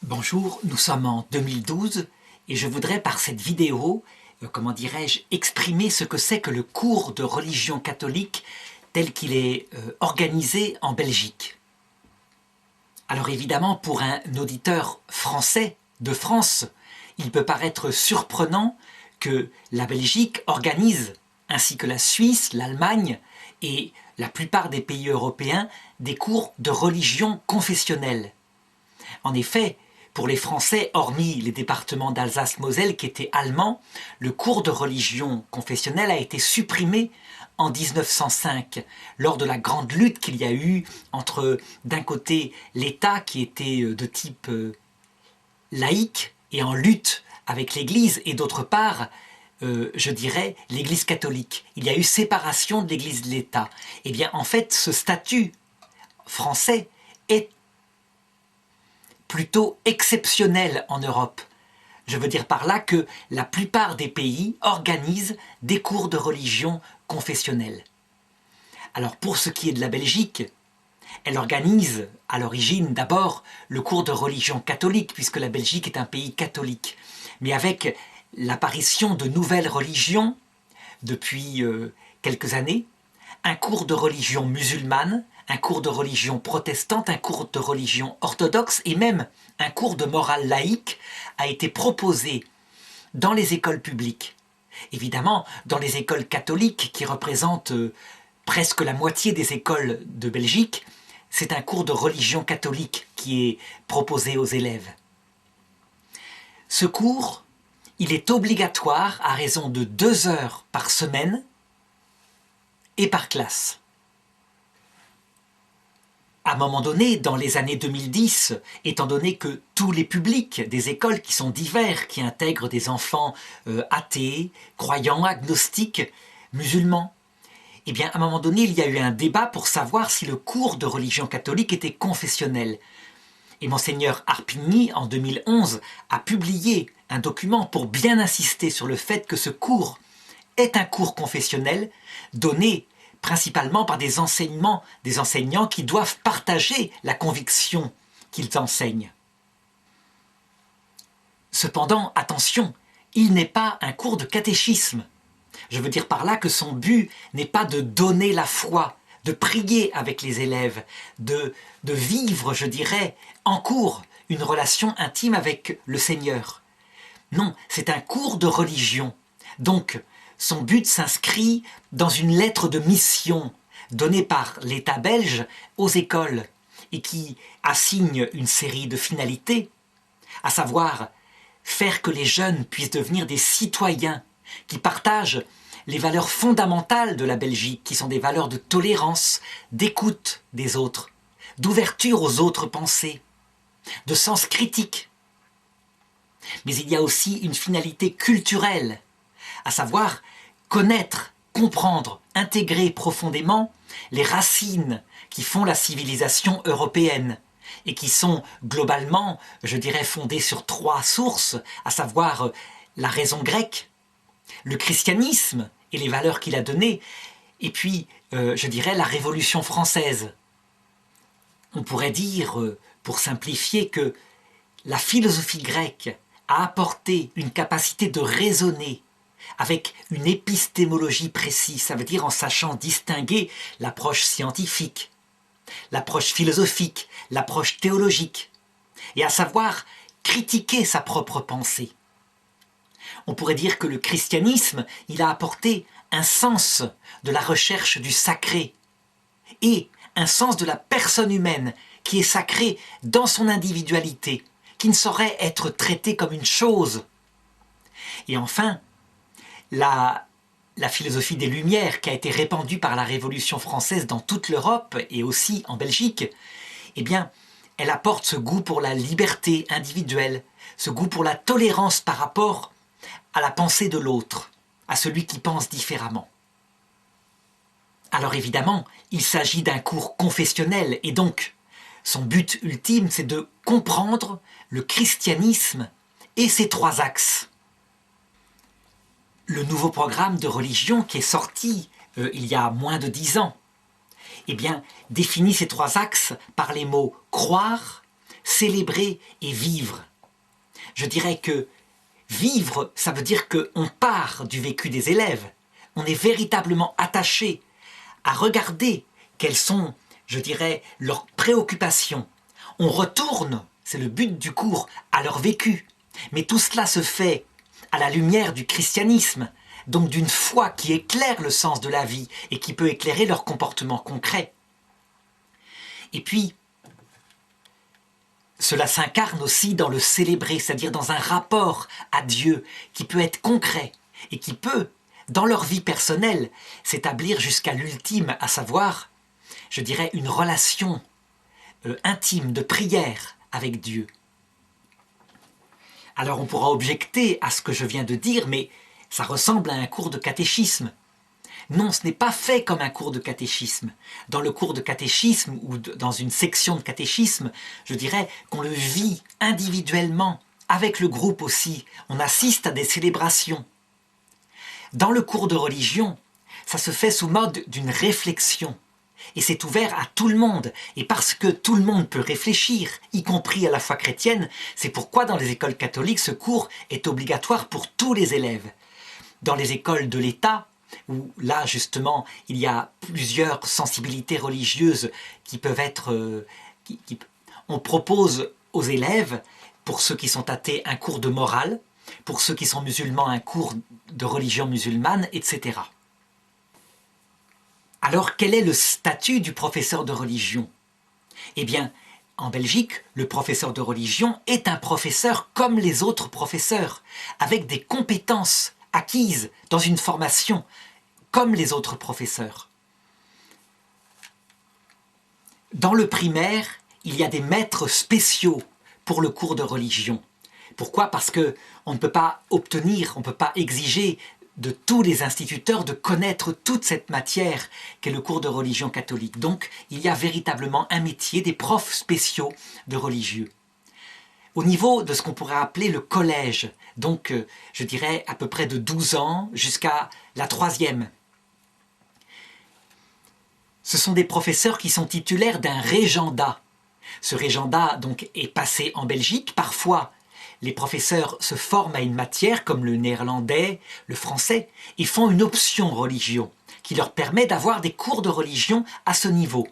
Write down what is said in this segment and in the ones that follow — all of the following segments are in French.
Bonjour, nous sommes en 2012 et je voudrais par cette vidéo, exprimer ce que c'est que le cours de religion catholique tel qu'il est organisé en Belgique. Alors évidemment, pour un auditeur français de France, il peut paraître surprenant que la Belgique organise, ainsi que la Suisse, l'Allemagne et la plupart des pays européens, des cours de religion confessionnelle. En effet, pour les Français, hormis les départements d'Alsace-Moselle qui étaient allemands, le cours de religion confessionnelle a été supprimé en 1905, lors de la grande lutte qu'il y a eu entre, d'un côté, l'État qui était de type laïque et en lutte avec l'Église, et d'autre part, l'Église catholique. Il y a eu séparation de l'Église de l'État. Eh bien, en fait, ce statut français est plutôt exceptionnel en Europe. Je veux dire par là que la plupart des pays organisent des cours de religion confessionnelle. Alors pour ce qui est de la Belgique, elle organise à l'origine d'abord le cours de religion catholique, puisque la Belgique est un pays catholique. Mais avec l'apparition de nouvelles religions depuis quelques années, un cours de religion musulmane, un cours de religion protestante, un cours de religion orthodoxe et même un cours de morale laïque a été proposé dans les écoles publiques. Évidemment, dans les écoles catholiques qui représentent presque la moitié des écoles de Belgique, c'est un cours de religion catholique qui est proposé aux élèves. Ce cours, il est obligatoire à raison de 2 heures par semaine et par classe. À un moment donné, dans les années 2010, étant donné que tous les publics des écoles qui sont divers, qui intègrent des enfants athées, croyants, agnostiques, musulmans, eh bien, à un moment donné, il y a eu un débat pour savoir si le cours de religion catholique était confessionnel. Et Monseigneur Harpigny, en 2011, a publié un document pour bien insister sur le fait que ce cours est un cours confessionnel donné principalement par des enseignants qui doivent partager la conviction qu'ils enseignent. Cependant, attention, il n'est pas un cours de catéchisme. Je veux dire par là que son but n'est pas de donner la foi, de prier avec les élèves, de vivre, je dirais, en cours, une relation intime avec le Seigneur. Non, c'est un cours de religion. Donc, son but s'inscrit dans une lettre de mission donnée par l'État belge aux écoles et qui assigne une série de finalités, à savoir faire que les jeunes puissent devenir des citoyens qui partagent les valeurs fondamentales de la Belgique, qui sont des valeurs de tolérance, d'écoute des autres, d'ouverture aux autres pensées, de sens critique. Mais il y a aussi une finalité culturelle, à savoir connaître, comprendre, intégrer profondément les racines qui font la civilisation européenne et qui sont globalement, je dirais, fondées sur 3 sources, à savoir la raison grecque, le christianisme et les valeurs qu'il a données, et puis, la Révolution française. On pourrait dire, pour simplifier, que la philosophie grecque a apporté une capacité de raisonner avec une épistémologie précise, ça veut dire en sachant distinguer l'approche scientifique, l'approche philosophique, l'approche théologique, et à savoir critiquer sa propre pensée. On pourrait dire que le christianisme, il a apporté un sens de la recherche du sacré et un sens de la personne humaine qui est sacrée dans son individualité, qui ne saurait être traitée comme une chose. Et enfin, la philosophie des Lumières qui a été répandue par la Révolution française dans toute l'Europe et aussi en Belgique, eh bien, elle apporte ce goût pour la liberté individuelle, ce goût pour la tolérance par rapport à la pensée de l'autre, à celui qui pense différemment. Alors évidemment, il s'agit d'un cours confessionnel et donc son but ultime, c'est de comprendre le christianisme et ses 3 axes. Le nouveau programme de religion qui est sorti il y a moins de 10 ans, eh bien, définit ces 3 axes par les mots « croire »,« célébrer et vivre. Je dirais que vivre, ça veut dire qu'on part du vécu des élèves. On est véritablement attaché à regarder quelles sont, je dirais, leurs préoccupations. On retourne, c'est le but du cours, à leur vécu. Mais tout cela se fait à la lumière du christianisme, donc d'une foi qui éclaire le sens de la vie et qui peut éclairer leur comportement concret. Et puis, cela s'incarne aussi dans le célébrer, c'est-à-dire dans un rapport à Dieu qui peut être concret et qui peut, dans leur vie personnelle, s'établir jusqu'à l'ultime, à savoir, je dirais, une relation intime de prière avec Dieu. Alors on pourra objecter à ce que je viens de dire, mais ça ressemble à un cours de catéchisme. Non, ce n'est pas fait comme un cours de catéchisme. Dans le cours de catéchisme ou dans une section de catéchisme, je dirais qu'on le vit individuellement, avec le groupe aussi. On assiste à des célébrations. Dans le cours de religion, ça se fait sous mode d'une réflexion. Et c'est ouvert à tout le monde. Et parce que tout le monde peut réfléchir, y compris à la foi chrétienne, c'est pourquoi dans les écoles catholiques, ce cours est obligatoire pour tous les élèves. Dans les écoles de l'État, où là justement il y a plusieurs sensibilités religieuses qui peuvent être... on propose aux élèves, pour ceux qui sont athées, un cours de morale, pour ceux qui sont musulmans, un cours de religion musulmane, etc. Alors quel est le statut du professeur de religion? Eh bien, en Belgique, le professeur de religion est un professeur comme les autres professeurs, avec des compétences acquises dans une formation comme les autres professeurs. Dans le primaire, il y a des maîtres spéciaux pour le cours de religion. Pourquoi? Parce qu'on ne peut pas obtenir, on ne peut pas exiger de tous les instituteurs de connaître toute cette matière qu'est le cours de religion catholique. Donc, il y a véritablement un métier des profs spéciaux de religieux. Au niveau de ce qu'on pourrait appeler le collège, donc je dirais à peu près de 12 ans jusqu'à la 3e. Ce sont des professeurs qui sont titulaires d'un régendat. Ce régendat donc est passé en Belgique. Parfois, les professeurs se forment à une matière comme le néerlandais, le français, et font une option religion qui leur permet d'avoir des cours de religion à ce niveau.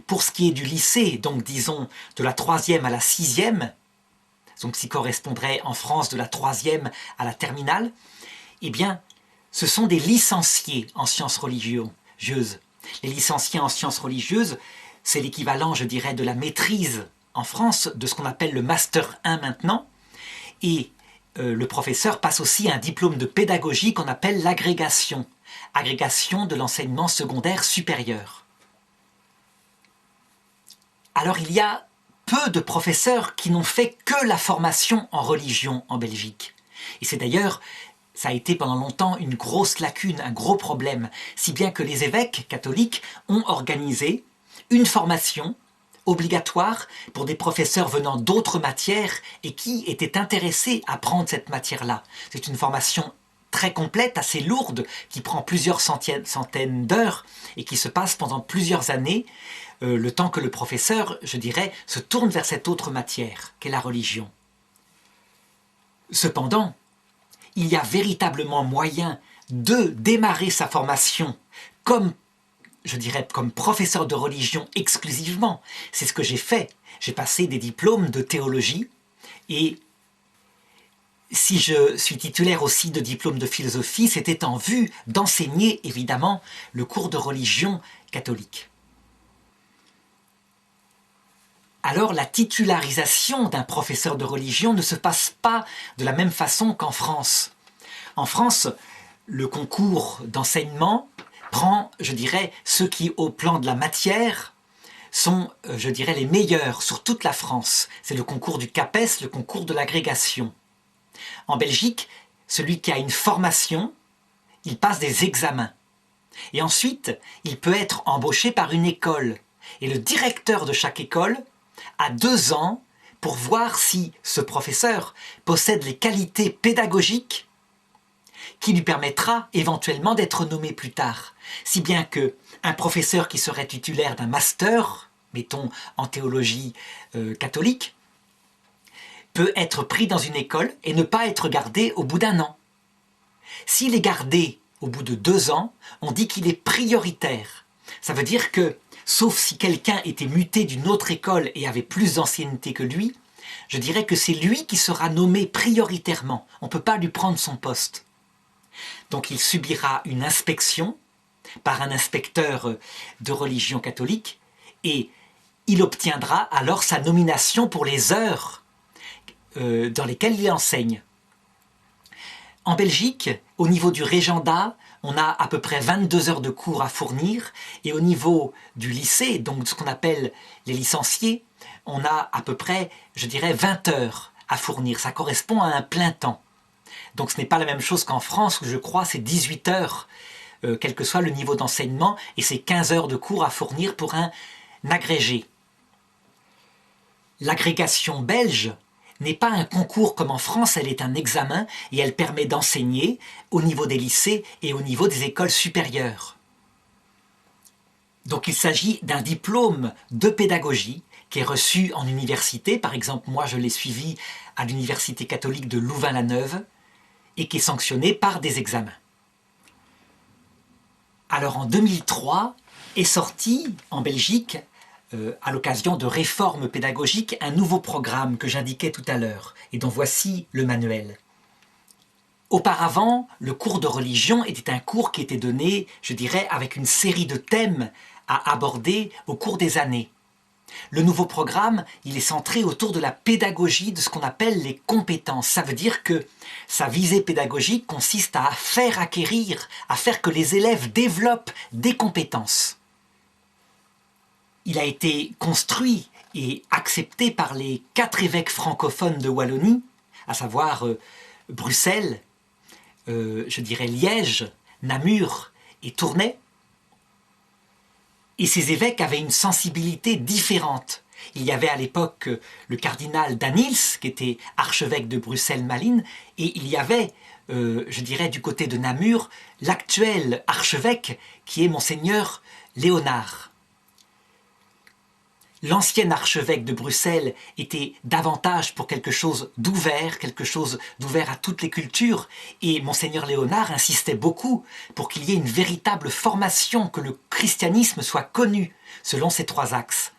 Pour ce qui est du lycée, donc disons de la 3e à la 6e, donc ce qui correspondrait en France de la 3e à la terminale, eh bien, ce sont des licenciés en sciences religieuses. Les licenciés en sciences religieuses, c'est l'équivalent, je dirais, de la maîtrise en France, de ce qu'on appelle le Master 1 maintenant. Et le professeur passe aussi un diplôme de pédagogie qu'on appelle l'agrégation. Agrégation de l'enseignement secondaire supérieur. Alors il y a peu de professeurs qui n'ont fait que la formation en religion en Belgique. Et c'est d'ailleurs, ça a été pendant longtemps une grosse lacune, un gros problème, si bien que les évêques catholiques ont organisé une formation obligatoire pour des professeurs venant d'autres matières et qui étaient intéressés à prendre cette matière-là. C'est une formation très complète, assez lourde, qui prend plusieurs centaines d'heures et qui se passe pendant plusieurs années, le temps que le professeur, je dirais, se tourne vers cette autre matière qu'est la religion. Cependant, il y a véritablement moyen de démarrer sa formation comme, je dirais, comme professeur de religion exclusivement. C'est ce que j'ai fait. J'ai passé des diplômes de théologie et si je suis titulaire aussi de diplôme de philosophie, c'était en vue d'enseigner évidemment le cours de religion catholique. Alors la titularisation d'un professeur de religion ne se passe pas de la même façon qu'en France. En France, le concours d'enseignement prend, je dirais, ceux qui, au plan de la matière, sont, je dirais, les meilleurs sur toute la France. C'est le concours du CAPES, le concours de l'agrégation. En Belgique, celui qui a une formation, il passe des examens. Et ensuite, il peut être embauché par une école. Et le directeur de chaque école a 2 ans pour voir si ce professeur possède les qualités pédagogiques qui lui permettra éventuellement d'être nommé plus tard. Si bien qu'un professeur qui serait titulaire d'un master mettons en théologie catholique, peut être pris dans une école et ne pas être gardé au bout d'1 an. S'il est gardé au bout de 2 ans, on dit qu'il est prioritaire. Ça veut dire que, sauf si quelqu'un était muté d'une autre école et avait plus d'ancienneté que lui, je dirais que c'est lui qui sera nommé prioritairement. On ne peut pas lui prendre son poste. Donc il subira une inspection par un inspecteur de religion catholique et il obtiendra alors sa nomination pour les heures dans lesquelles il enseigne. En Belgique, au niveau du régendat, on a à peu près 22 heures de cours à fournir et au niveau du lycée, donc ce qu'on appelle les licenciés, on a à peu près, je dirais, 20 heures à fournir. Ça correspond à un plein temps. Donc ce n'est pas la même chose qu'en France où je crois c'est 18 heures, quel que soit le niveau d'enseignement, et c'est 15 heures de cours à fournir pour un agrégé. L'agrégation belge n'est pas un concours comme en France, elle est un examen et elle permet d'enseigner au niveau des lycées et au niveau des écoles supérieures. Donc il s'agit d'un diplôme de pédagogie qui est reçu en université. Par exemple, moi je l'ai suivi à l'université catholique de Louvain-la-Neuve et qui est sanctionné par des examens. Alors en 2003 est sorti en Belgique, à l'occasion de réformes pédagogiques, un nouveau programme que j'indiquais tout à l'heure et dont voici le manuel. Auparavant, le cours de religion était un cours qui était donné, je dirais, avec une série de thèmes à aborder au cours des années. Le nouveau programme, il est centré autour de la pédagogie de ce qu'on appelle les compétences. Ça veut dire que sa visée pédagogique consiste à faire acquérir, à faire que les élèves développent des compétences. Il a été construit et accepté par les 4 évêques francophones de Wallonie, à savoir Bruxelles, je dirais Liège, Namur et Tournai. Et ces évêques avaient une sensibilité différente. Il y avait à l'époque le cardinal Danils, qui était archevêque de Bruxelles-Malines, et il y avait, je dirais du côté de Namur, l'actuel archevêque, qui est monseigneur Léonard. L'ancien archevêque de Bruxelles était davantage pour quelque chose d'ouvert à toutes les cultures, et monseigneur Léonard insistait beaucoup pour qu'il y ait une véritable formation, que le christianisme soit connu selon ces 3 axes.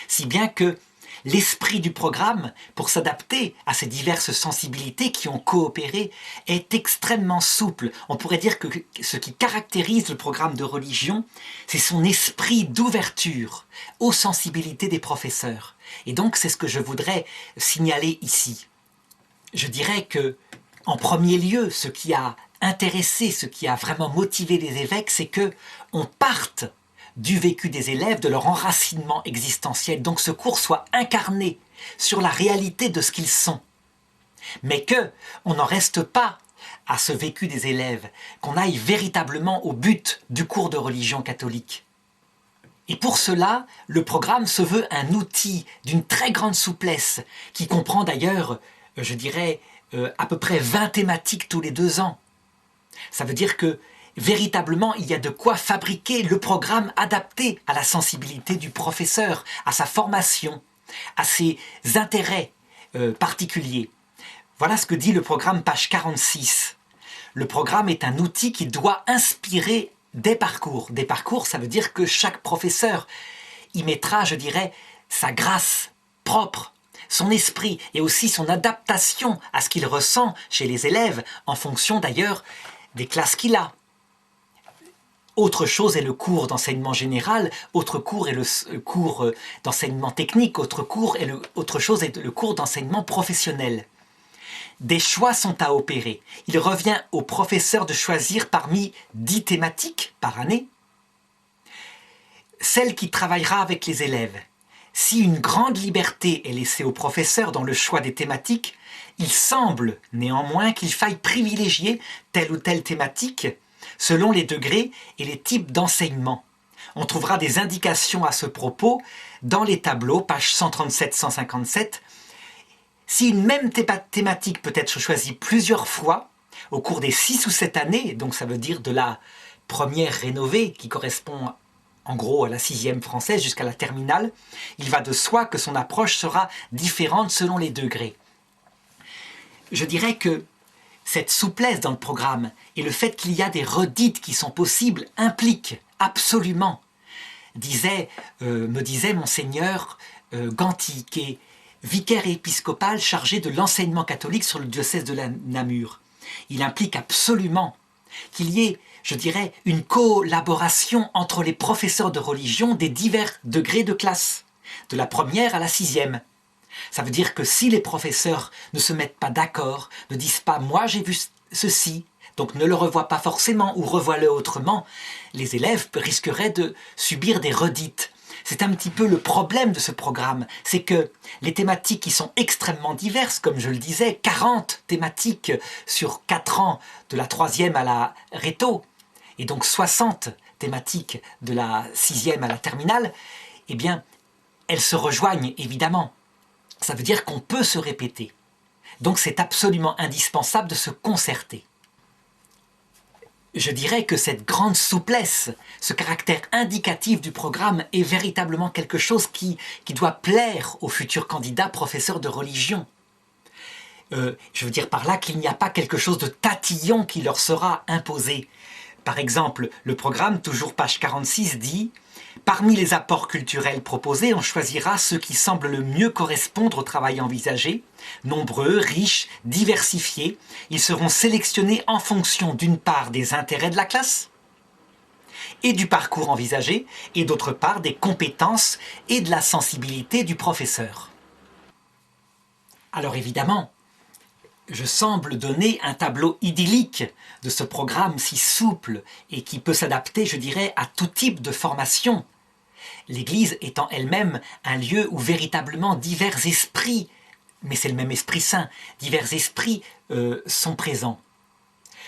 Si bien que l'esprit du programme, pour s'adapter à ces diverses sensibilités qui ont coopéré, est extrêmement souple. On pourrait dire que ce qui caractérise le programme de religion, c'est son esprit d'ouverture aux sensibilités des professeurs. Et donc, c'est ce que je voudrais signaler ici. Je dirais que, en premier lieu, ce qui a intéressé, ce qui a vraiment motivé les évêques, c'est que on parte du vécu des élèves, de leur enracinement existentiel, donc ce cours soit incarné sur la réalité de ce qu'ils sont. Mais qu'on n'en reste pas à ce vécu des élèves, qu'on aille véritablement au but du cours de religion catholique. Et pour cela, le programme se veut un outil d'une très grande souplesse, qui comprend d'ailleurs, je dirais, à peu près 20 thématiques tous les 2 ans. Ça veut dire que véritablement, il y a de quoi fabriquer le programme adapté à la sensibilité du professeur, à sa formation, à ses intérêts particuliers. Voilà ce que dit le programme, page 46. Le programme est un outil qui doit inspirer des parcours. Des parcours, ça veut dire que chaque professeur y mettra, je dirais, sa grâce propre, son esprit et aussi son adaptation à ce qu'il ressent chez les élèves, en fonction d'ailleurs des classes qu'il a. Autre chose est le cours d'enseignement général, autre cours est le cours d'enseignement technique, autre chose est le cours d'enseignement professionnel. Des choix sont à opérer. Il revient au professeur de choisir parmi 10 thématiques par année, celle qui travaillera avec les élèves. Si une grande liberté est laissée au professeur dans le choix des thématiques, il semble néanmoins qu'il faille privilégier telle ou telle thématique selon les degrés et les types d'enseignement. On trouvera des indications à ce propos dans les tableaux, pages 137-157. Si une même thématique peut être choisie plusieurs fois au cours des 6 ou 7 années, donc ça veut dire de la première rénovée qui correspond en gros à la 6e française jusqu'à la terminale, il va de soi que son approche sera différente selon les degrés. Je dirais que cette souplesse dans le programme et le fait qu'il y a des redites qui sont possibles implique absolument, me disait Monseigneur Ganti, qui est vicaire épiscopal chargé de l'enseignement catholique sur le diocèse de Namur. Il implique absolument qu'il y ait, je dirais, une collaboration entre les professeurs de religion des divers degrés de classe, de la première à la 6e. Ça veut dire que si les professeurs ne se mettent pas d'accord, ne disent pas « moi j'ai vu ceci », donc ne le revoient pas forcément ou revoient-le autrement, les élèves risqueraient de subir des redites. C'est un petit peu le problème de ce programme, c'est que les thématiques qui sont extrêmement diverses, comme je le disais, 40 thématiques sur 4 ans, de la 3e à la réto, et donc 60 thématiques de la 6e à la terminale, eh bien, elles se rejoignent évidemment. Ça veut dire qu'on peut se répéter. Donc c'est absolument indispensable de se concerter. Je dirais que cette grande souplesse, ce caractère indicatif du programme est véritablement quelque chose qui doit plaire aux futurs candidats professeurs de religion. Je veux dire par là qu'il n'y a pas quelque chose de tatillon qui leur sera imposé. Par exemple, le programme, toujours page 46, dit « Parmi les apports culturels proposés, on choisira ceux qui semblent le mieux correspondre au travail envisagé. Nombreux, riches, diversifiés, ils seront sélectionnés en fonction d'une part des intérêts de la classe et du parcours envisagé, et d'autre part des compétences et de la sensibilité du professeur. » Alors évidemment, je semble donner un tableau idyllique de ce programme si souple et qui peut s'adapter, je dirais, à tout type de formation. L'Église étant elle-même un lieu où véritablement divers esprits, mais c'est le même Esprit Saint, divers esprits sont présents.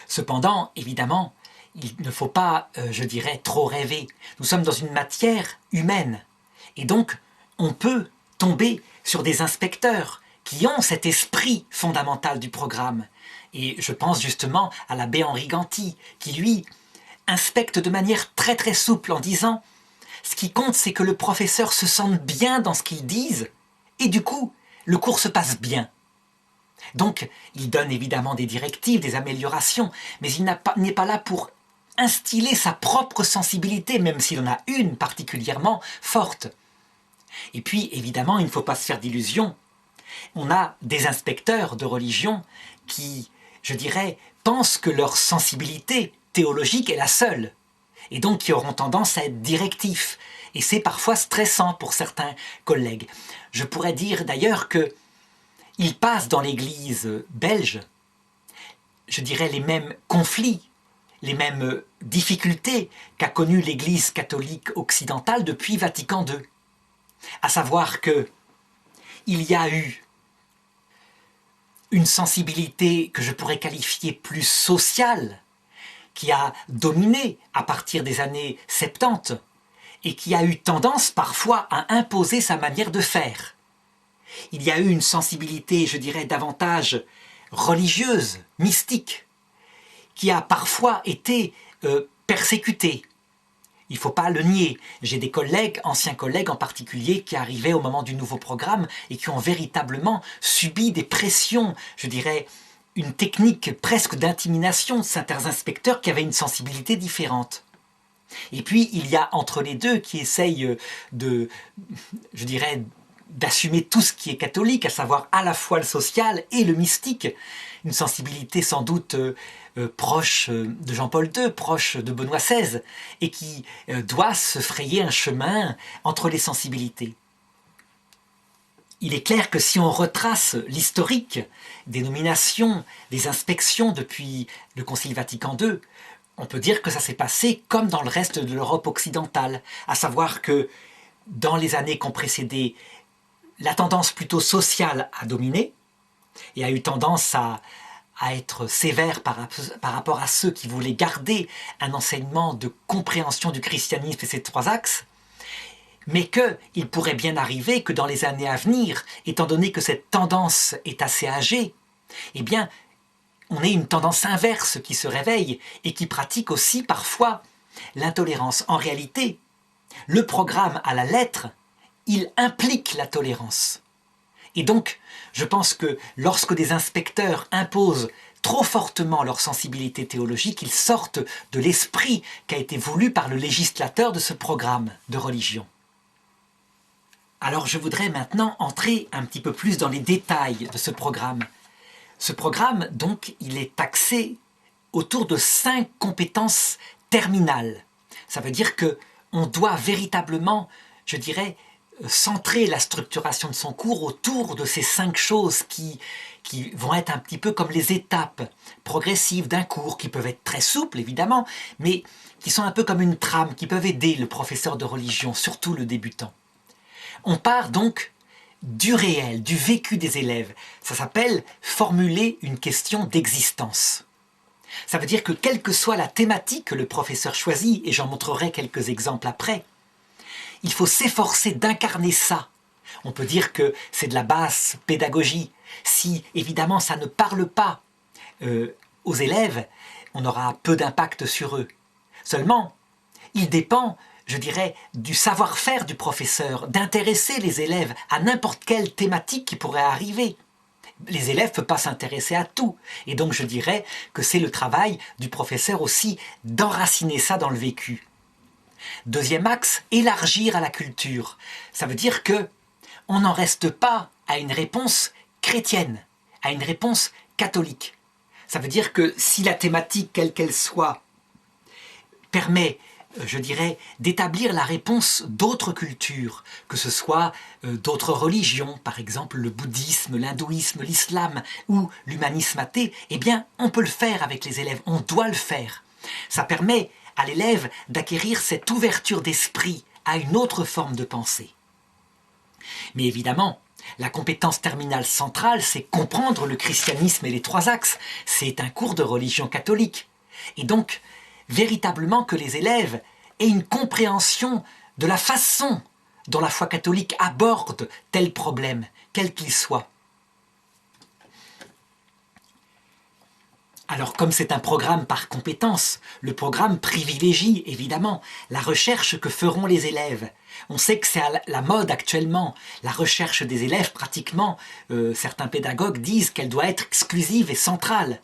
Cependant, évidemment, il ne faut pas, je dirais, trop rêver. Nous sommes dans une matière humaine et donc on peut tomber sur des inspecteurs qui ont cet esprit fondamental du programme. Et je pense justement à l'abbé Henri Ganti, qui lui inspecte de manière très très souple en disant « Ce qui compte, c'est que le professeur se sente bien dans ce qu'il dise, et du coup, le cours se passe bien. » Donc, il donne évidemment des directives, des améliorations, mais il n'est pas là pour instiller sa propre sensibilité, même s'il en a une particulièrement forte. Et puis, évidemment, il ne faut pas se faire d'illusions. On a des inspecteurs de religion qui, je dirais, pensent que leur sensibilité théologique est la seule, et donc qui auront tendance à être directifs. Et c'est parfois stressant pour certains collègues. Je pourrais dire d'ailleurs qu'ils passent dans l'Église belge, je dirais, les mêmes conflits, les mêmes difficultés qu'a connues l'Église catholique occidentale depuis Vatican II. À savoir que il y a eu une sensibilité que je pourrais qualifier plus sociale, qui a dominé à partir des années 70 et qui a eu tendance parfois à imposer sa manière de faire. Il y a eu une sensibilité, je dirais, davantage religieuse, mystique, qui a parfois été persécutée. Il ne faut pas le nier. J'ai des collègues, anciens collègues en particulier, qui arrivaient au moment du nouveau programme et qui ont véritablement subi des pressions, je dirais, une technique presque d'intimidation de certains inspecteurs qui avaient une sensibilité différente. Et puis, il y a entre les deux qui essayent de, je dirais, d'assumer tout ce qui est catholique, à savoir à la fois le social et le mystique, une sensibilité sans doute proche de Jean-Paul II, proche de Benoît XVI, et qui doit se frayer un chemin entre les sensibilités. Il est clair que si on retrace l'historique des nominations, des inspections depuis le Concile Vatican II, on peut dire que ça s'est passé comme dans le reste de l'Europe occidentale, à savoir que dans les années qui ont précédé, la tendance plutôt sociale a dominé et a eu tendance à être sévère par rapport à ceux qui voulaient garder un enseignement de compréhension du christianisme et ses 3 axes, mais qu'il pourrait bien arriver que dans les années à venir, étant donné que cette tendance est assez âgée, eh bien, on ait une tendance inverse qui se réveille et qui pratique aussi parfois l'intolérance. En réalité, le programme à la lettre, il implique la tolérance. Et donc, je pense que lorsque des inspecteurs imposent trop fortement leur sensibilité théologique, ils sortent de l'esprit qui a été voulu par le législateur de ce programme de religion. Alors je voudrais maintenant entrer un petit peu plus dans les détails de ce programme. Ce programme, donc, il est axé autour de 5 compétences terminales. Ça veut dire qu'on doit véritablement, je dirais, centrer la structuration de son cours autour de ces 5 choses qui vont être un petit peu comme les étapes progressives d'un cours, qui peuvent être très souples évidemment, mais qui sont un peu comme une trame, qui peuvent aider le professeur de religion, surtout le débutant. On part donc du réel, du vécu des élèves. Ça s'appelle formuler une question d'existence. Ça veut dire que quelle que soit la thématique que le professeur choisit, et j'en montrerai quelques exemples après, il faut s'efforcer d'incarner ça. On peut dire que c'est de la basse pédagogie. Si évidemment ça ne parle pas aux élèves, on aura peu d'impact sur eux. Seulement, il dépend, je dirais, du savoir-faire du professeur, d'intéresser les élèves à n'importe quelle thématique qui pourrait arriver. Les élèves ne peuvent pas s'intéresser à tout. Et donc je dirais que c'est le travail du professeur aussi d'enraciner ça dans le vécu. Deuxième axe, élargir à la culture. Ça veut dire que on n'en reste pas à une réponse chrétienne, à une réponse catholique. Ça veut dire que si la thématique, quelle qu'elle soit, permet, je dirais, d'établir la réponse d'autres cultures, que ce soit d'autres religions, par exemple le bouddhisme, l'hindouisme, l'islam ou l'humanisme athée, eh bien, on peut le faire avec les élèves, on doit le faire. Ça permet à l'élève d'acquérir cette ouverture d'esprit à une autre forme de pensée. Mais évidemment, la compétence terminale centrale, c'est comprendre le christianisme et les 3 axes. C'est un cours de religion catholique. Et donc, véritablement que les élèves aient une compréhension de la façon dont la foi catholique aborde tel problème, quel qu'il soit. Alors comme c'est un programme par compétence, le programme privilégie évidemment la recherche que feront les élèves. On sait que c'est à la mode actuellement, la recherche des élèves pratiquement, certains pédagogues disent qu'elle doit être exclusive et centrale.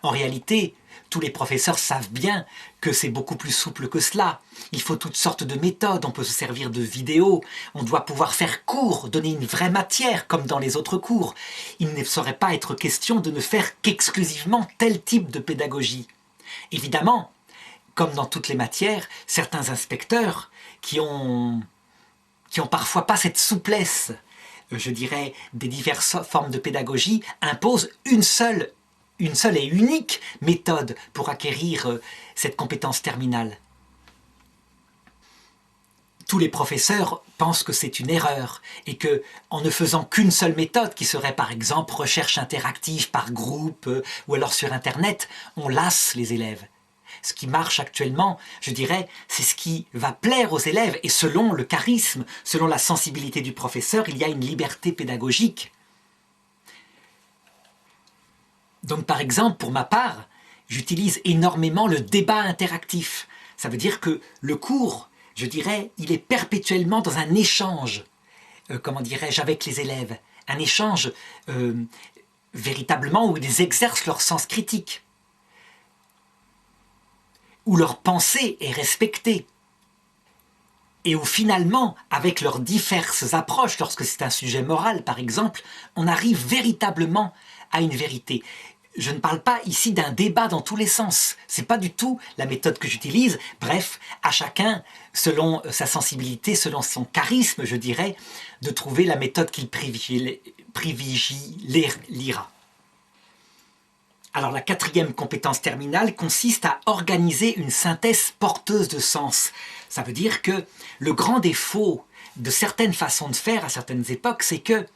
En réalité, tous les professeurs savent bien que c'est beaucoup plus souple que cela. Il faut toutes sortes de méthodes, on peut se servir de vidéos, on doit pouvoir faire cours, donner une vraie matière comme dans les autres cours. Il ne saurait pas être question de ne faire qu'exclusivement tel type de pédagogie. Évidemment, comme dans toutes les matières, certains inspecteurs qui ont parfois pas cette souplesse, je dirais, des diverses formes de pédagogie, imposent une seule et unique méthode pour acquérir cette compétence terminale. Tous les professeurs pensent que c'est une erreur et que, en ne faisant qu'une seule méthode, qui serait par exemple recherche interactive par groupe ou alors sur Internet, on lasse les élèves. Ce qui marche actuellement, je dirais, c'est ce qui va plaire aux élèves et selon le charisme, selon la sensibilité du professeur, il y a une liberté pédagogique. Donc par exemple, pour ma part, j'utilise énormément le débat interactif. Ça veut dire que le cours, je dirais, il est perpétuellement dans un échange, comment dirais-je, avec les élèves. Un échange véritablement où ils exercent leur sens critique, où leur pensée est respectée. Et où finalement, avec leurs diverses approches, lorsque c'est un sujet moral par exemple, on arrive véritablement à une vérité. Je ne parle pas ici d'un débat dans tous les sens. Ce n'est pas du tout la méthode que j'utilise. Bref, à chacun, selon sa sensibilité, selon son charisme, je dirais, de trouver la méthode qu'il privilégiera. Alors la 4e compétence terminale consiste à organiser une synthèse porteuse de sens. Ça veut dire que le grand défaut de certaines façons de faire à certaines époques, c'est que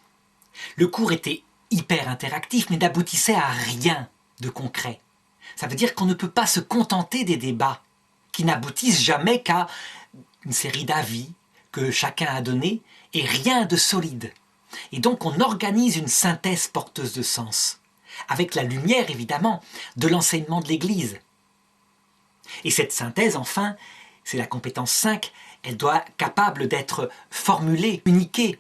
le cours était hyper interactif, mais n'aboutissait à rien de concret. Ça veut dire qu'on ne peut pas se contenter des débats qui n'aboutissent jamais qu'à une série d'avis que chacun a donnés et rien de solide. Et donc on organise une synthèse porteuse de sens, avec la lumière évidemment de l'enseignement de l'Église. Et cette synthèse, enfin, c'est la compétence 5, elle doit être capable d'être formulée, communiquée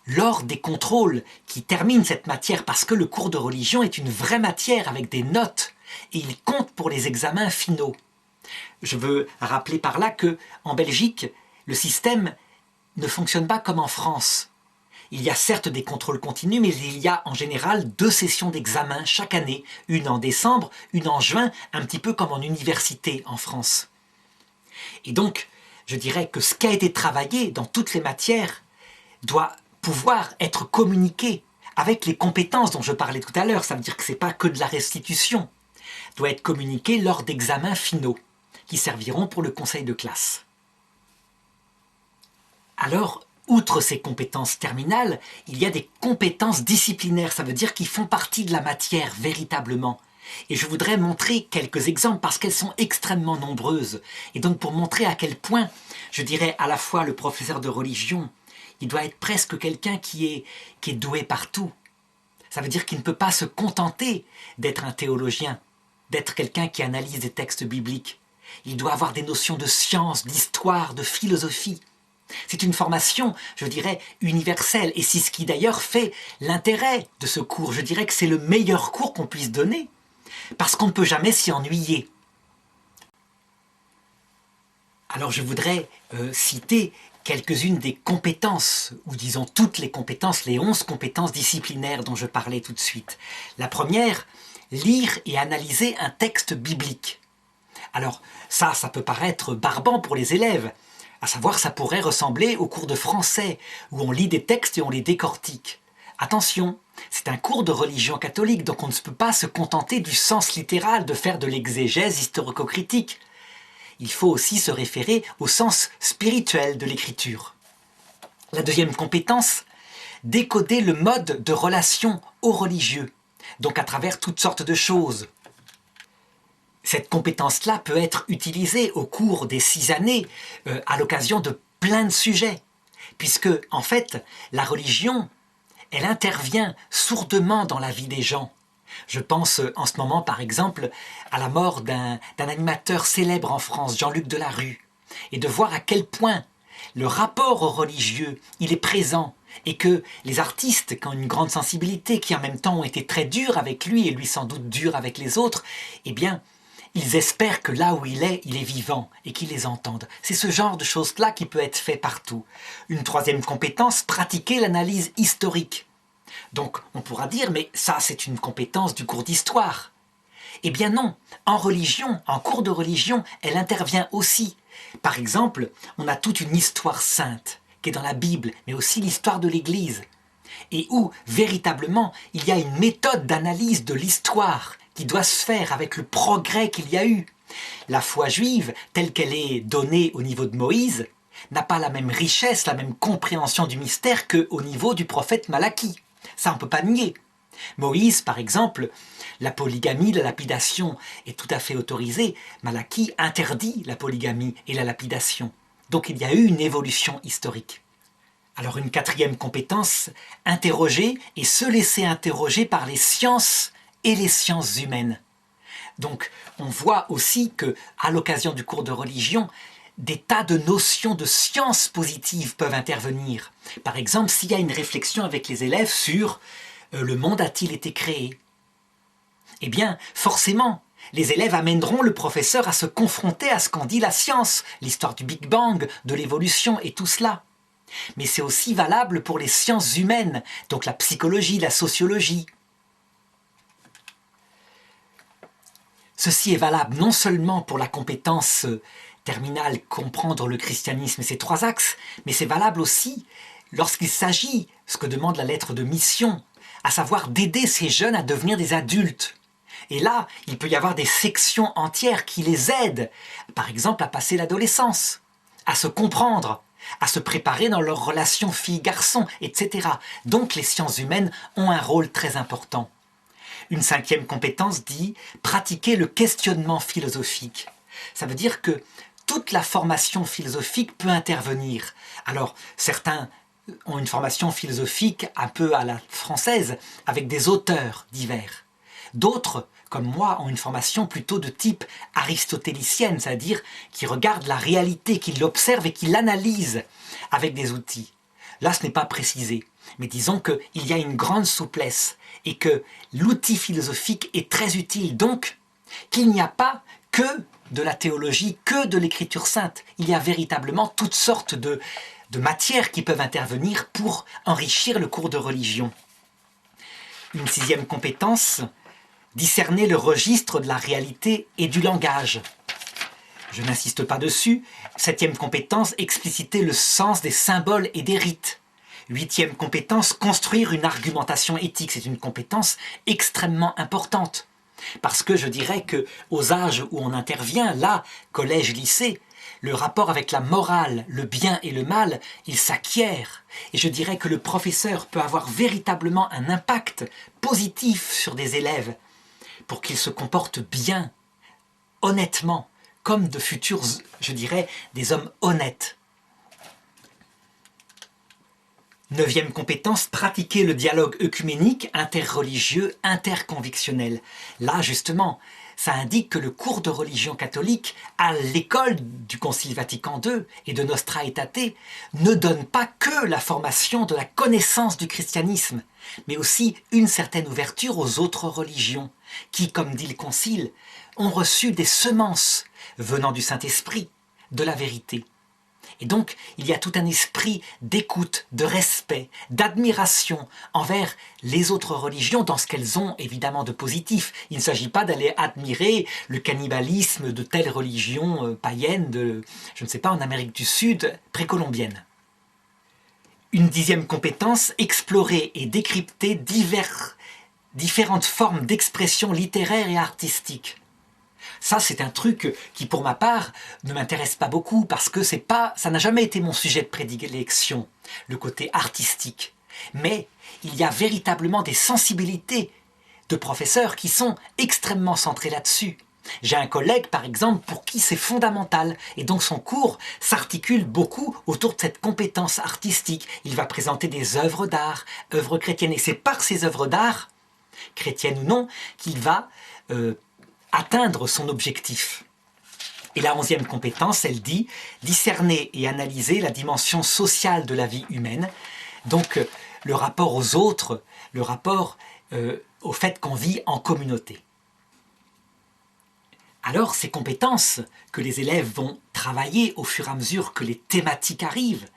lors des contrôles qui terminent cette matière, parce que le cours de religion est une vraie matière avec des notes et il compte pour les examens finaux. Je veux rappeler par là qu'en Belgique, le système ne fonctionne pas comme en France. Il y a certes des contrôles continus, mais il y a en général 2 sessions d'examen chaque année, une en décembre, une en juin, un petit peu comme en université en France. Et donc, je dirais que ce qui a été travaillé dans toutes les matières doit pouvoir être communiqué avec les compétences dont je parlais tout à l'heure. Ça veut dire que ce n'est pas que de la restitution. Doit être communiqué lors d'examens finaux qui serviront pour le conseil de classe. Alors, outre ces compétences terminales, il y a des compétences disciplinaires. Ça veut dire qu'ils font partie de la matière véritablement. Et je voudrais montrer quelques exemples parce qu'elles sont extrêmement nombreuses. Et donc pour montrer à quel point, je dirais à la fois le professeur de religion, il doit être presque quelqu'un qui est doué partout. Ça veut dire qu'il ne peut pas se contenter d'être un théologien, d'être quelqu'un qui analyse des textes bibliques. Il doit avoir des notions de science, d'histoire, de philosophie. C'est une formation, je dirais, universelle. Et c'est ce qui d'ailleurs fait l'intérêt de ce cours. Je dirais que c'est le meilleur cours qu'on puisse donner, parce qu'on ne peut jamais s'y ennuyer. Alors je voudrais citer quelques-unes des compétences, ou disons toutes les compétences, les 11 compétences disciplinaires dont je parlais tout de suite. La première, lire et analyser un texte biblique. Alors ça peut paraître barbant pour les élèves, à savoir ça pourrait ressembler au cours de français, où on lit des textes et on les décortique. Attention, c'est un cours de religion catholique, donc on ne peut pas se contenter du sens littéral, de faire de l'exégèse historico-critique. Il faut aussi se référer au sens spirituel de l'écriture. La deuxième compétence, décoder le mode de relation aux religieux, donc à travers toutes sortes de choses. Cette compétence-là peut être utilisée au cours des 6 années à l'occasion de plein de sujets, puisque, en fait, la religion, elle intervient sourdement dans la vie des gens. Je pense en ce moment, par exemple, à la mort d'un animateur célèbre en France, Jean-Luc Delarue, et de voir à quel point le rapport au religieux, il est présent, et que les artistes qui ont une grande sensibilité, qui en même temps ont été très durs avec lui, et lui sans doute durs avec les autres, eh bien, ils espèrent que là où il est vivant, et qu'ils les entendent. C'est ce genre de choses-là qui peut être fait partout. Une troisième compétence, pratiquer l'analyse historique. Donc on pourra dire, mais ça c'est une compétence du cours d'histoire. Eh bien non, en religion, en cours de religion, elle intervient aussi. Par exemple, on a toute une histoire sainte qui est dans la Bible, mais aussi l'histoire de l'Église, et où véritablement il y a une méthode d'analyse de l'histoire qui doit se faire avec le progrès qu'il y a eu. La foi juive, telle qu'elle est donnée au niveau de Moïse, n'a pas la même richesse, la même compréhension du mystère qu'au niveau du prophète Malachie. Ça, on ne peut pas nier. Moïse, par exemple, la polygamie, la lapidation est tout à fait autorisée. Malachie interdit la polygamie et la lapidation. Donc il y a eu une évolution historique. Alors une quatrième compétence, interroger et se laisser interroger par les sciences et les sciences humaines. Donc on voit aussi qu'à l'occasion du cours de religion, des tas de notions de sciences positives peuvent intervenir. Par exemple, s'il y a une réflexion avec les élèves sur le monde a-t-il été créé? Eh bien, forcément, les élèves amèneront le professeur à se confronter à ce qu'en dit la science, l'histoire du Big Bang, de l'évolution et tout cela. Mais c'est aussi valable pour les sciences humaines, donc la psychologie, la sociologie. Ceci est valable non seulement pour la compétence terminale, comprendre le christianisme et ses 3 axes, mais c'est valable aussi lorsqu'il s'agit, ce que demande la lettre de mission, à savoir d'aider ces jeunes à devenir des adultes. Et là, il peut y avoir des sections entières qui les aident, par exemple à passer l'adolescence, à se comprendre, à se préparer dans leurs relations filles-garçons, etc. Donc les sciences humaines ont un rôle très important. Une 5e compétence dit pratiquer le questionnement philosophique. Ça veut dire que toute la formation philosophique peut intervenir. Alors, certains ont une formation philosophique un peu à la française, avec des auteurs divers. D'autres, comme moi, ont une formation plutôt de type aristotélicienne, c'est-à-dire qui regarde la réalité, qui l'observe et qui l'analyse avec des outils. Là, ce n'est pas précisé, mais disons qu'il y a une grande souplesse et que l'outil philosophique est très utile, donc qu'il n'y a pas que de la théologie, que de l'écriture sainte. Il y a véritablement toutes sortes de matières qui peuvent intervenir pour enrichir le cours de religion. Une sixième compétence, discerner le registre de la réalité et du langage. Je n'insiste pas dessus. Septième compétence, expliciter le sens des symboles et des rites. Huitième compétence, construire une argumentation éthique. C'est une compétence extrêmement importante. Parce que je dirais qu'aux âges où on intervient, là, collège, lycée, le rapport avec la morale, le bien et le mal, il s'acquiert. Et je dirais que le professeur peut avoir véritablement un impact positif sur des élèves pour qu'ils se comportent bien, honnêtement, comme de futurs, je dirais, des hommes honnêtes. Neuvième compétence, pratiquer le dialogue œcuménique, interreligieux, interconvictionnel. Là, justement, ça indique que le cours de religion catholique à l'école du Concile Vatican II et de Nostra Aetate ne donne pas que la formation de la connaissance du christianisme, mais aussi une certaine ouverture aux autres religions, qui, comme dit le Concile, ont reçu des semences venant du Saint-Esprit, de la vérité. Et donc, il y a tout un esprit d'écoute, de respect, d'admiration envers les autres religions dans ce qu'elles ont évidemment de positif. Il ne s'agit pas d'aller admirer le cannibalisme de telle religion païenne, je ne sais pas, en Amérique du Sud, précolombienne. Une dixième compétence, explorer et décrypter différentes formes d'expression littéraire et artistique. Ça, c'est un truc qui, pour ma part, ne m'intéresse pas beaucoup parce que ça n'a jamais été mon sujet de prédilection, le côté artistique. Mais il y a véritablement des sensibilités de professeurs qui sont extrêmement centrés là-dessus. J'ai un collègue, par exemple, pour qui c'est fondamental, et donc son cours s'articule beaucoup autour de cette compétence artistique. Il va présenter des œuvres d'art, œuvres chrétiennes, et c'est par ces œuvres d'art, chrétiennes ou non, qu'il va atteindre son objectif. Et la 11e compétence, elle dit discerner et analyser la dimension sociale de la vie humaine, donc le rapport aux autres, le rapport au fait qu'on vit en communauté. Alors ces compétences que les élèves vont travailler au fur et à mesure que les thématiques arrivent,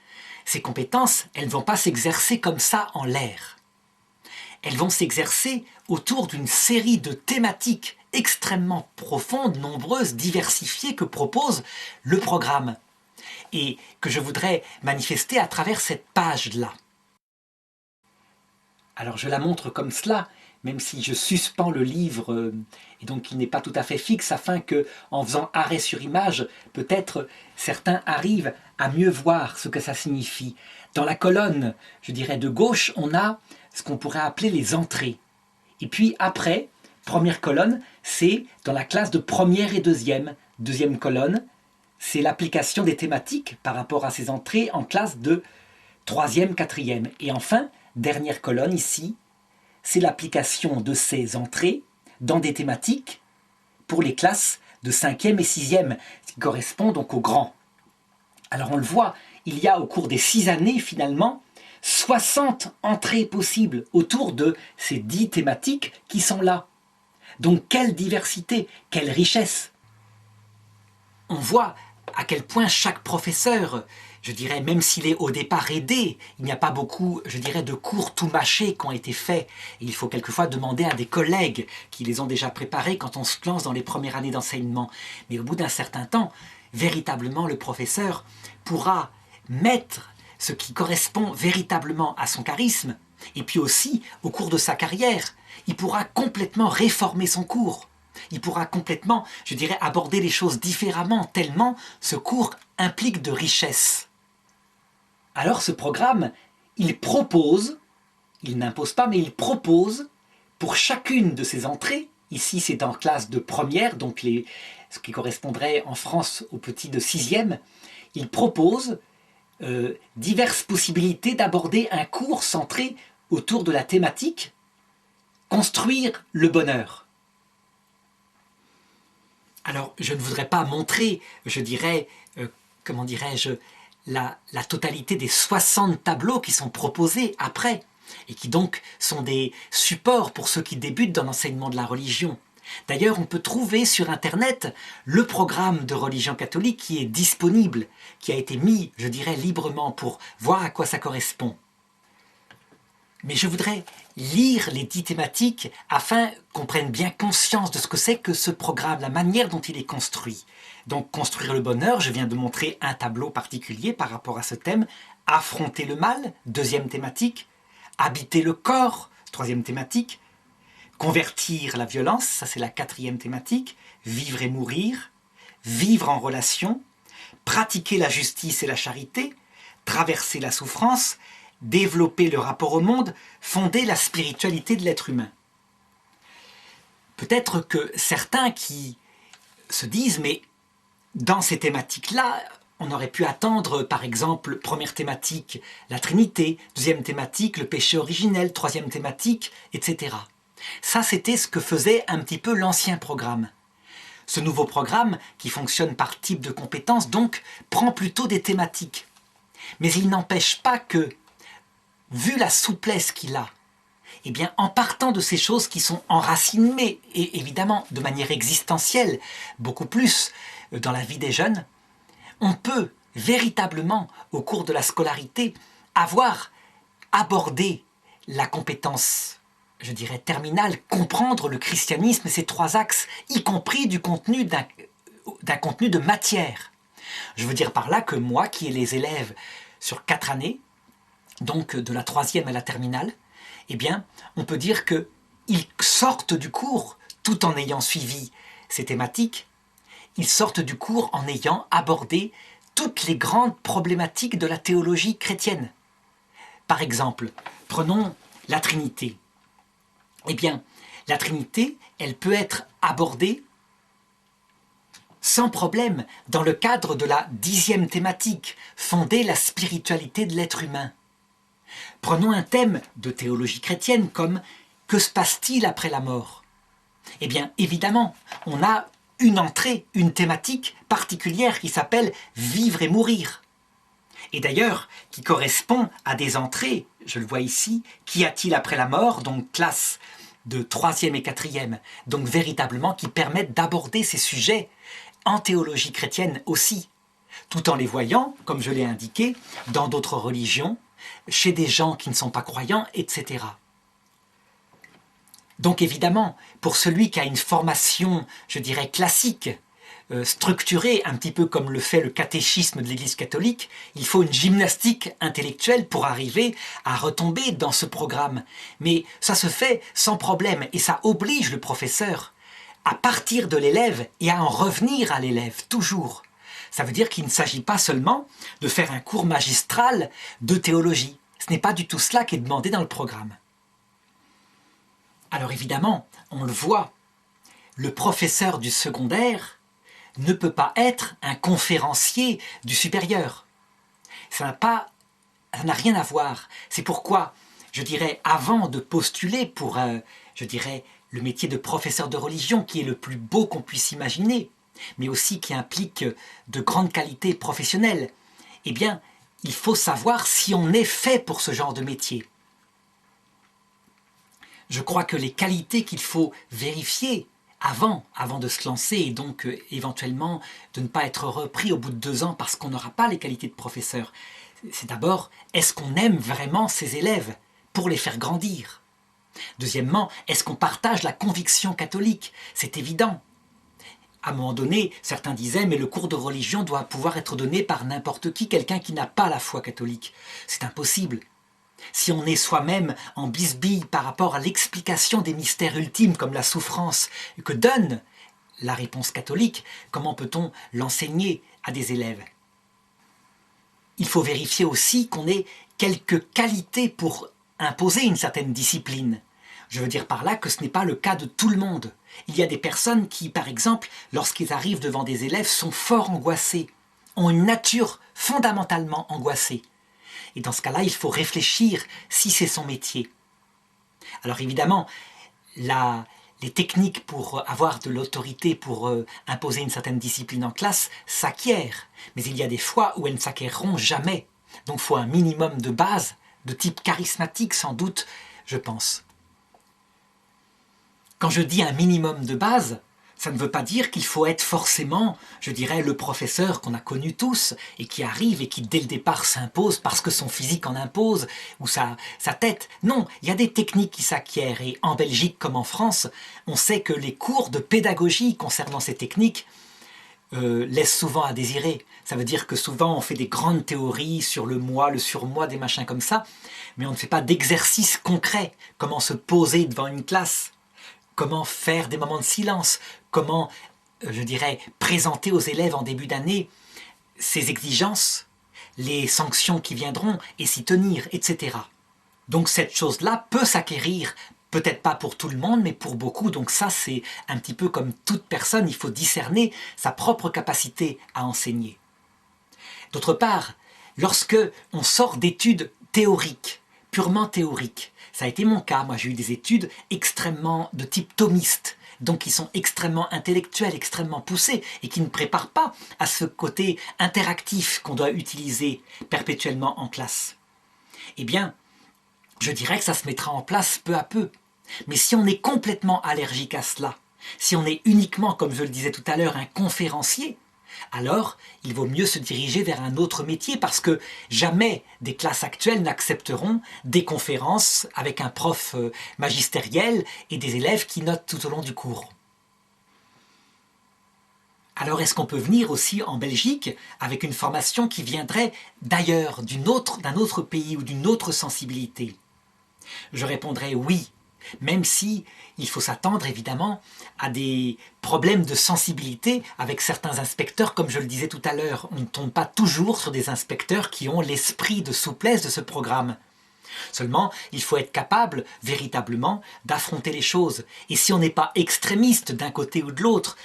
ces compétences, elles ne vont pas s'exercer comme ça en l'air. Elles vont s'exercer autour d'une série de thématiques extrêmement profondes, nombreuses, diversifiées que propose le programme et que je voudrais manifester à travers cette page-là. Alors je la montre comme cela, même si je suspends le livre et donc il n'est pas tout à fait fixe afin que, en faisant arrêt sur image, peut-être certains arrivent à mieux voir ce que ça signifie. Dans la colonne, je dirais de gauche, on a ce qu'on pourrait appeler les entrées. Et puis après, première colonne, c'est dans la classe de première et deuxième. Deuxième colonne, c'est l'application des thématiques par rapport à ces entrées en classe de troisième, quatrième. Et enfin, dernière colonne ici, c'est l'application de ces entrées dans des thématiques pour les classes de cinquième et sixième, ce qui correspond donc aux grands. Alors on le voit, il y a au cours des 6 années finalement 60 entrées possibles autour de ces 10 thématiques qui sont là. Donc quelle diversité, quelle richesse! On voit à quel point chaque professeur, je dirais, même s'il est au départ aidé, il n'y a pas beaucoup, je dirais, de cours tout mâchés qui ont été faits. Et il faut quelquefois demander à des collègues qui les ont déjà préparés quand on se lance dans les premières années d'enseignement. Mais au bout d'un certain temps, véritablement, le professeur pourra mettre ce qui correspond véritablement à son charisme, et puis aussi, au cours de sa carrière, il pourra complètement réformer son cours. Il pourra complètement, je dirais, aborder les choses différemment, tellement ce cours implique de richesse. Alors ce programme, il propose, il n'impose pas, mais il propose, pour chacune de ces entrées, ici c'est en classe de première, donc ce qui correspondrait en France aux petits de sixième, il propose diverses possibilités d'aborder un cours centré autour de la thématique construire le bonheur. Alors, je ne voudrais pas montrer, je dirais, comment dirais-je, la totalité des 60 tableaux qui sont proposés après, et qui donc sont des supports pour ceux qui débutent dans l'enseignement de la religion. D'ailleurs, on peut trouver sur Internet le programme de religion catholique qui est disponible, qui a été mis, je dirais, librement pour voir à quoi ça correspond. Mais je voudrais lire les 10 thématiques afin qu'on prenne bien conscience de ce que c'est que ce programme, la manière dont il est construit. Donc, construire le bonheur, je viens de montrer un tableau particulier par rapport à ce thème. Affronter le mal, 2e thématique. Habiter le corps, 3e thématique. Convertir la violence, ça c'est la 4e thématique. Vivre et mourir. Vivre en relation. Pratiquer la justice et la charité. Traverser la souffrance. Développer le rapport au monde, fonder la spiritualité de l'être humain. Peut-être que certains qui se disent, mais dans ces thématiques-là, on aurait pu attendre, par exemple, 1re thématique, la Trinité, 2e thématique, le péché originel, 3e thématique, etc. Ça, c'était ce que faisait un petit peu l'ancien programme. Ce nouveau programme, qui fonctionne par type de compétences, donc, prend plutôt des thématiques. Mais il n'empêche pas que, vu la souplesse qu'il a, eh bien, en partant de ces choses qui sont enracinées, et évidemment de manière existentielle, beaucoup plus dans la vie des jeunes, on peut véritablement, au cours de la scolarité, avoir abordé la compétence, je dirais, terminale, comprendre le christianisme et ses 3 axes, y compris du contenu d'un contenu de matière. Je veux dire par là que moi, qui ai les élèves sur 4 années, donc de la 3e à la terminale, eh bien, on peut dire qu'ils sortent du cours, tout en ayant suivi ces thématiques, ils sortent du cours en ayant abordé toutes les grandes problématiques de la théologie chrétienne. Par exemple, prenons la Trinité. Eh bien, la Trinité, elle peut être abordée sans problème dans le cadre de la 10e thématique, fonder la spiritualité de l'être humain. Prenons un thème de théologie chrétienne comme « Que se passe-t-il après la mort ?» Eh bien, évidemment, on a une entrée, une thématique particulière qui s'appelle « Vivre et mourir ». Et d'ailleurs, qui correspond à des entrées, je le vois ici, « Qu'y a-t-il après la mort ?» donc classe de 3e et 4e, donc véritablement qui permettent d'aborder ces sujets en théologie chrétienne aussi, tout en les voyant, comme je l'ai indiqué, dans d'autres religions, chez des gens qui ne sont pas croyants, etc. Donc évidemment, pour celui qui a une formation, je dirais, classique, structurée, un petit peu comme le fait le catéchisme de l'Église catholique, il faut une gymnastique intellectuelle pour arriver à retomber dans ce programme. Mais ça se fait sans problème et ça oblige le professeur à partir de l'élève et à en revenir à l'élève, toujours. Ça veut dire qu'il ne s'agit pas seulement de faire un cours magistral de théologie. Ce n'est pas du tout cela qui est demandé dans le programme. Alors évidemment, on le voit, le professeur du secondaire ne peut pas être un conférencier du supérieur. Ça n'a rien à voir. C'est pourquoi, je dirais, avant de postuler pour, je dirais, le métier de professeur de religion, qui est le plus beau qu'on puisse imaginer, mais aussi qui implique de grandes qualités professionnelles, eh bien, il faut savoir si on est fait pour ce genre de métier. Je crois que les qualités qu'il faut vérifier avant de se lancer et donc éventuellement de ne pas être repris au bout de 2 ans parce qu'on n'aura pas les qualités de professeur, c'est d'abord, est-ce qu'on aime vraiment ses élèves pour les faire grandir? Deuxièmement, est-ce qu'on partage la conviction catholique? C'est évident. À un moment donné, certains disaient « mais le cours de religion doit pouvoir être donné par n'importe qui, quelqu'un qui n'a pas la foi catholique ». C'est impossible. Si on est soi-même en bisbille par rapport à l'explication des mystères ultimes comme la souffrance que donne la réponse catholique, comment peut-on l'enseigner à des élèves? Il faut vérifier aussi qu'on ait quelques qualités pour imposer une certaine discipline. Je veux dire par là que ce n'est pas le cas de tout le monde. Il y a des personnes qui, par exemple, lorsqu'ils arrivent devant des élèves, sont fort angoissés, ont une nature fondamentalement angoissée. Et dans ce cas-là, il faut réfléchir si c'est son métier. Alors évidemment, les techniques pour avoir de l'autorité, pour imposer une certaine discipline en classe, s'acquièrent. Mais il y a des fois où elles ne s'acquerront jamais. Donc il faut un minimum de base, de type charismatique sans doute, je pense. Quand je dis un minimum de base, ça ne veut pas dire qu'il faut être forcément, je dirais, le professeur qu'on a connu tous et qui arrive et qui dès le départ s'impose parce que son physique en impose ou sa tête. Non, il y a des techniques qui s'acquièrent et en Belgique comme en France, on sait que les cours de pédagogie concernant ces techniques laissent souvent à désirer. Ça veut dire que souvent on fait des grandes théories sur le moi, le surmoi, des machins comme ça, mais on ne fait pas d'exercice concret. Comment se poser devant une classe, comment faire des moments de silence, comment, je dirais, présenter aux élèves en début d'année ces exigences, les sanctions qui viendront et s'y tenir, etc. Donc cette chose-là peut s'acquérir, peut-être pas pour tout le monde, mais pour beaucoup. Donc ça, c'est un petit peu comme toute personne, il faut discerner sa propre capacité à enseigner. D'autre part, lorsque on sort d'études théoriques, purement théoriques, ça a été mon cas, moi j'ai eu des études extrêmement de type thomiste, donc qui sont extrêmement intellectuelles, extrêmement poussées, et qui ne préparent pas à ce côté interactif qu'on doit utiliser perpétuellement en classe. Eh bien, je dirais que ça se mettra en place peu à peu. Mais si on est complètement allergique à cela, si on est uniquement, comme je le disais tout à l'heure, un conférencier, alors il vaut mieux se diriger vers un autre métier parce que jamais des classes actuelles n'accepteront des conférences avec un prof magistériel et des élèves qui notent tout au long du cours. Alors est-ce qu'on peut venir aussi en Belgique avec une formation qui viendrait d'ailleurs, d'un autre pays ou d'une autre sensibilité? Je répondrai oui, même si il faut s'attendre évidemment à des problèmes de sensibilité avec certains inspecteurs, comme je le disais tout à l'heure. On ne tombe pas toujours sur des inspecteurs qui ont l'esprit de souplesse de ce programme. Seulement, il faut être capable véritablement d'affronter les choses. Et si on n'est pas extrémiste d'un côté ou de l'autre,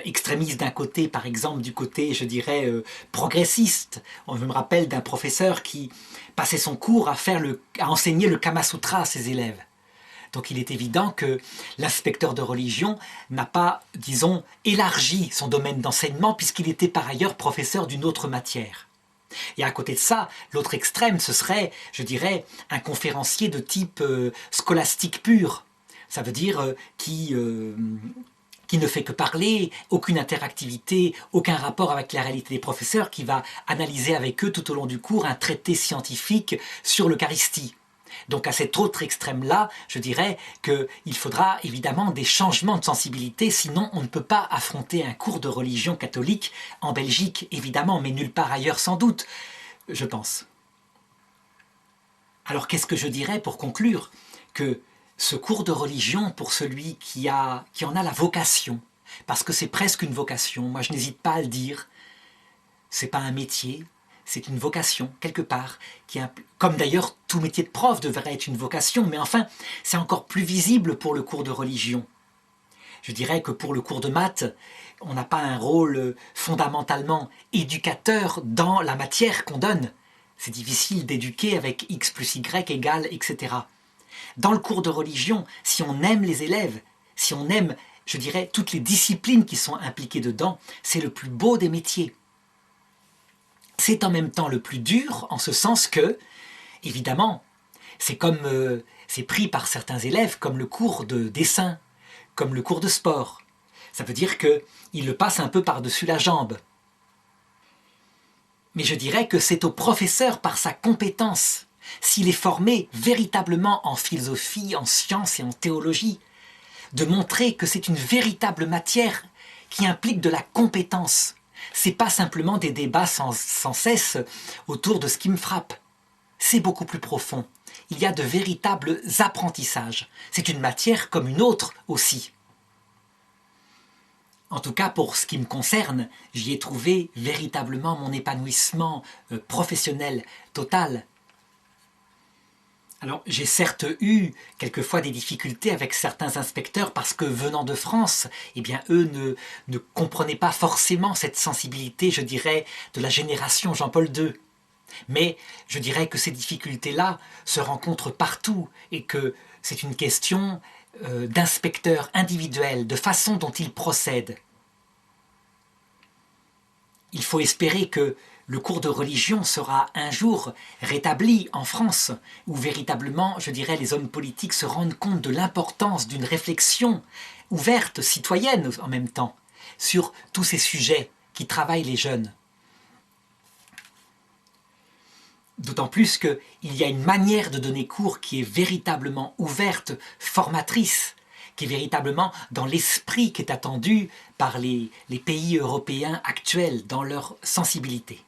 extrémiste d'un côté, par exemple, du côté, je dirais, progressiste. Je me rappelle d'un professeur qui passait son cours à enseigner le Kama Sutra à ses élèves. Donc il est évident que l'inspecteur de religion n'a pas, disons, élargi son domaine d'enseignement puisqu'il était par ailleurs professeur d'une autre matière. Et à côté de ça, l'autre extrême, ce serait, je dirais, un conférencier de type scolastique pur. Ça veut dire qui ne fait que parler, aucune interactivité, aucun rapport avec la réalité des professeurs, qui va analyser avec eux tout au long du cours un traité scientifique sur l'Eucharistie. Donc à cet autre extrême-là, je dirais qu'il faudra évidemment des changements de sensibilité, sinon on ne peut pas affronter un cours de religion catholique en Belgique, évidemment, mais nulle part ailleurs sans doute, je pense. Alors qu'est-ce que je dirais pour conclure? Que ce cours de religion, pour celui qui en a la vocation, parce que c'est presque une vocation, moi je n'hésite pas à le dire, c'est pas un métier, c'est une vocation, quelque part, comme d'ailleurs tout métier de prof devrait être une vocation, mais enfin, c'est encore plus visible pour le cours de religion. Je dirais que pour le cours de maths, on n'a pas un rôle fondamentalement éducateur dans la matière qu'on donne. C'est difficile d'éduquer avec x plus y égale, etc. Dans le cours de religion, si on aime les élèves, si on aime, je dirais, toutes les disciplines qui sont impliquées dedans, c'est le plus beau des métiers. C'est en même temps le plus dur, en ce sens que, évidemment, c'est pris par certains élèves comme le cours de dessin, comme le cours de sport. Ça veut dire qu'ils le passent un peu par-dessus la jambe. Mais je dirais que c'est au professeur, par sa compétence, s'il est formé véritablement en philosophie, en sciences et en théologie, de montrer que c'est une véritable matière qui implique de la compétence. C'est pas simplement des débats sans cesse autour de ce qui me frappe. C'est beaucoup plus profond. Il y a de véritables apprentissages. C'est une matière comme une autre aussi. En tout cas, pour ce qui me concerne, j'y ai trouvé véritablement mon épanouissement professionnel total. Alors, j'ai certes eu quelquefois des difficultés avec certains inspecteurs parce que venant de France, eh bien, eux ne comprenaient pas forcément cette sensibilité, je dirais, de la génération Jean-Paul II. Mais je dirais que ces difficultés-là se rencontrent partout et que c'est une question d'inspecteur individuel, de façon dont il procède. Il faut espérer que le cours de religion sera un jour rétabli en France, où véritablement, je dirais, les hommes politiques se rendent compte de l'importance d'une réflexion ouverte, citoyenne en même temps, sur tous ces sujets qui travaillent les jeunes. D'autant plus qu'il y a une manière de donner cours qui est véritablement ouverte, formatrice, qui est véritablement dans l'esprit qui est attendu par les pays européens actuels, dans leur sensibilité.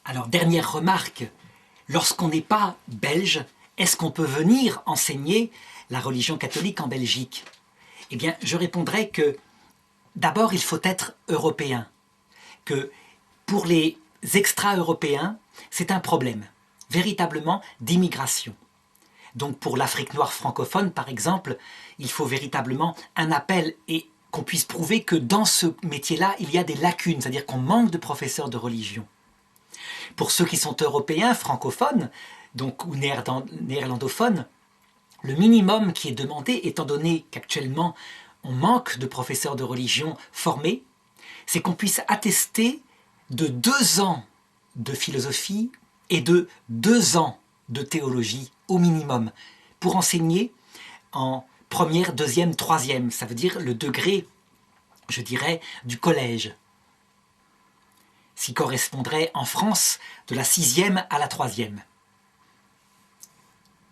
Alors, dernière remarque, lorsqu'on n'est pas belge, est-ce qu'on peut venir enseigner la religion catholique en Belgique? Eh bien, je répondrai que d'abord, il faut être européen, que pour les extra-européens, c'est un problème, véritablement, d'immigration. Donc pour l'Afrique noire francophone, par exemple, il faut véritablement un appel et qu'on puisse prouver que dans ce métier-là, il y a des lacunes, c'est-à-dire qu'on manque de professeurs de religion. Pour ceux qui sont européens, francophones, donc, ou néerlandophones, le minimum qui est demandé, étant donné qu'actuellement on manque de professeurs de religion formés, c'est qu'on puisse attester de 2 ans de philosophie et de 2 ans de théologie au minimum pour enseigner en première, deuxième, troisième. Ça veut dire le degré, je dirais, du collège. Ce qui correspondrait en France de la 6e à la 3e.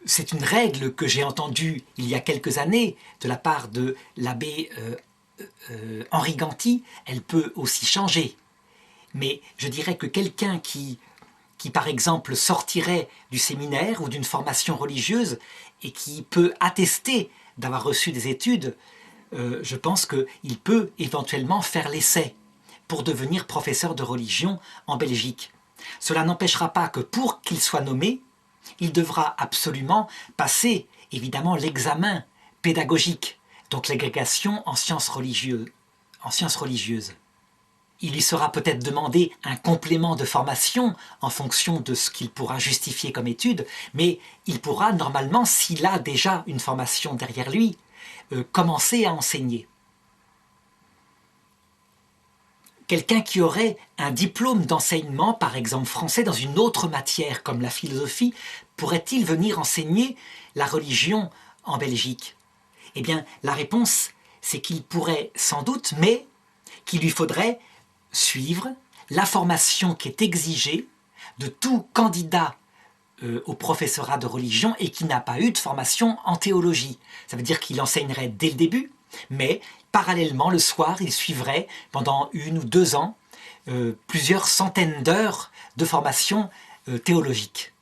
C'est une règle que j'ai entendue il y a quelques années de la part de l'abbé Henri Ganty. Elle peut aussi changer. Mais je dirais que quelqu'un qui par exemple sortirait du séminaire ou d'une formation religieuse et qui peut attester d'avoir reçu des études, je pense qu'il peut éventuellement faire l'essai pour devenir professeur de religion en Belgique. Cela n'empêchera pas que pour qu'il soit nommé, il devra absolument passer évidemment l'examen pédagogique, donc l'agrégation en sciences religieuses. Il lui sera peut-être demandé un complément de formation en fonction de ce qu'il pourra justifier comme étude, mais il pourra normalement, s'il a déjà une formation derrière lui, commencer à enseigner. Quelqu'un qui aurait un diplôme d'enseignement, par exemple français, dans une autre matière comme la philosophie, pourrait-il venir enseigner la religion en Belgique? Eh bien, la réponse, c'est qu'il pourrait sans doute, mais qu'il lui faudrait suivre la formation qui est exigée de tout candidat au professorat de religion et qui n'a pas eu de formation en théologie. Ça veut dire qu'il enseignerait dès le début, mais parallèlement, le soir, il suivrait pendant 1 ou 2 ans plusieurs centaines d'heures de formation théologique.